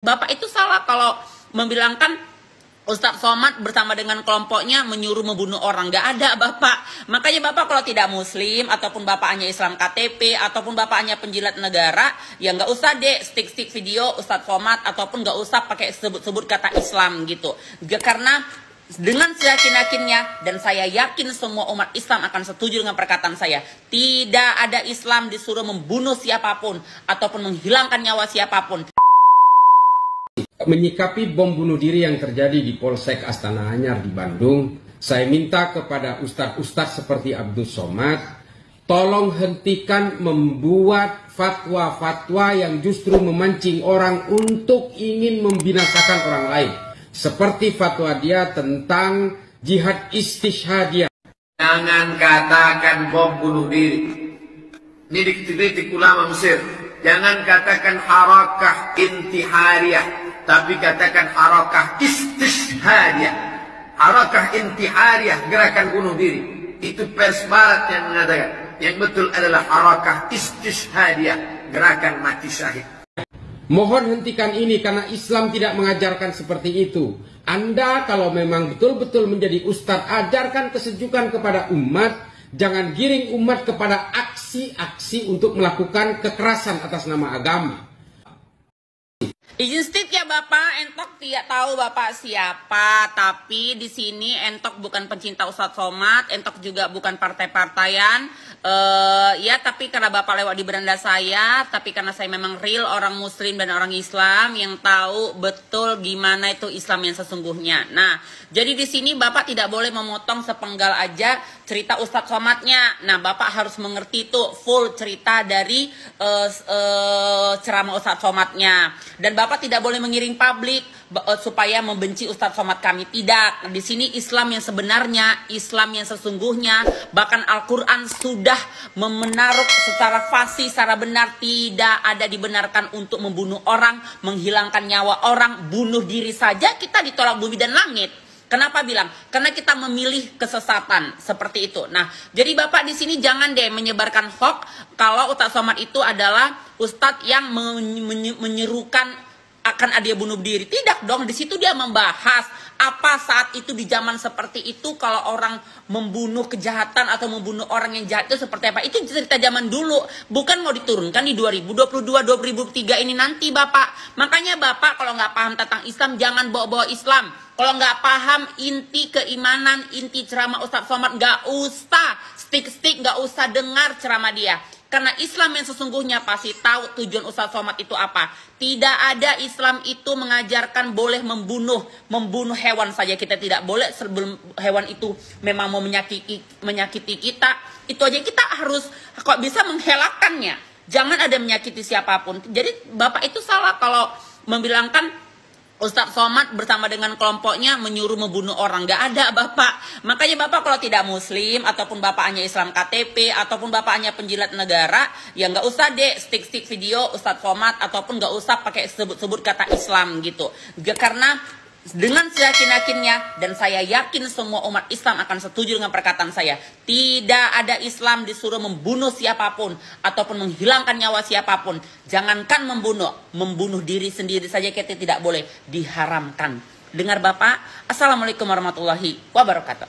Bapak itu salah kalau membilangkan Ustadz Somad bersama dengan kelompoknya menyuruh membunuh orang. Nggak ada Bapak. Makanya Bapak kalau tidak muslim, ataupun Bapak hanya Islam KTP, ataupun Bapak hanya penjilat negara, ya nggak usah deh stick video Ustadz Somad, ataupun nggak usah pakai sebut-sebut kata Islam gitu. Karena dengan seyakin-yakinnya, dan saya yakin semua umat Islam akan setuju dengan perkataan saya, tidak ada Islam disuruh membunuh siapapun, ataupun menghilangkan nyawa siapapun. Menyikapi bom bunuh diri yang terjadi di Polsek Astana Anyar di Bandung, saya minta kepada ustadz-ustadz seperti Abdul Somad, tolong hentikan membuat fatwa-fatwa yang justru memancing orang untuk ingin membinasakan orang lain. Seperti fatwa dia tentang jihad istishhadiyah. Jangan katakan bom bunuh diri. Ini dikritik ulama Mesir. Jangan katakan harakah intihariyah, tapi katakan harakah istishhadiyah. Harakah intihariyah, gerakan bunuh diri. Itu pers barat yang mengatakan. Yang betul adalah harakah istishhadiyah, gerakan mati syahid. Mohon hentikan ini karena Islam tidak mengajarkan seperti itu. Anda kalau memang betul-betul menjadi ustadz, ajarkan kesejukan kepada umat. Jangan giring umat kepada aksi-aksi untuk melakukan kekerasan atas nama agama. Izin state ya Bapak, Entok tidak tahu Bapak siapa, tapi di sini Entok bukan pencinta Ustadz Somad, Entok juga bukan partai-partaian. Ya tapi karena Bapak lewat di beranda saya, tapi karena saya memang real orang Muslim dan orang Islam yang tahu betul gimana itu Islam yang sesungguhnya. Nah, jadi di sini Bapak tidak boleh memotong sepenggal aja cerita Ustadz Somadnya. Nah, Bapak harus mengerti itu full cerita dari ceramah Ustadz Somadnya. Dan Bapak tidak boleh mengiring publik supaya membenci Ustadz Somad kami. Tidak. Di sini Islam yang sebenarnya, Islam yang sesungguhnya, bahkan Al-Quran sudah menaruh secara fasih, secara benar, tidak ada dibenarkan untuk membunuh orang, menghilangkan nyawa orang, bunuh diri saja kita ditolak bumi dan langit. Kenapa bilang? Karena kita memilih kesesatan seperti itu. Nah, jadi Bapak di sini jangan deh menyebarkan hoax kalau Ustadz Somad itu adalah Ustadz yang menyerukan akan ada bunuh diri. Tidak dong, di situ dia membahas apa saat itu di zaman seperti itu kalau orang membunuh kejahatan atau membunuh orang yang jahat itu seperti apa. Itu cerita zaman dulu, bukan mau diturunkan di 2022-2023 ini nanti Bapak. Makanya Bapak kalau nggak paham tentang Islam jangan bawa-bawa Islam. Kalau nggak paham inti keimanan, inti ceramah Ustadz Somad, nggak usah stick, nggak usah dengar ceramah dia. Karena Islam yang sesungguhnya pasti tahu tujuan Ustadz Somad itu apa. Tidak ada Islam itu mengajarkan boleh membunuh hewan saja. Kita tidak boleh sebelum hewan itu memang mau menyakiti kita. Itu aja kita harus kok bisa menghelakannya. Jangan ada menyakiti siapapun. Jadi Bapak itu salah kalau membilangkan Ustadz Somad bersama dengan kelompoknya menyuruh membunuh orang. Nggak ada Bapak. Makanya Bapak kalau tidak muslim, ataupun Bapak hanya Islam KTP, ataupun Bapak hanya penjilat negara, ya nggak usah deh stick video Ustadz Somad, ataupun nggak usah pakai sebut-sebut kata Islam gitu. Karena dengan seyakin-yakinnya, dan saya yakin semua umat Islam akan setuju dengan perkataan saya, tidak ada Islam disuruh membunuh siapapun ataupun menghilangkan nyawa siapapun. Jangankan membunuh diri sendiri saja kita tidak boleh, diharamkan. Dengar Bapak, Assalamualaikum warahmatullahi wabarakatuh.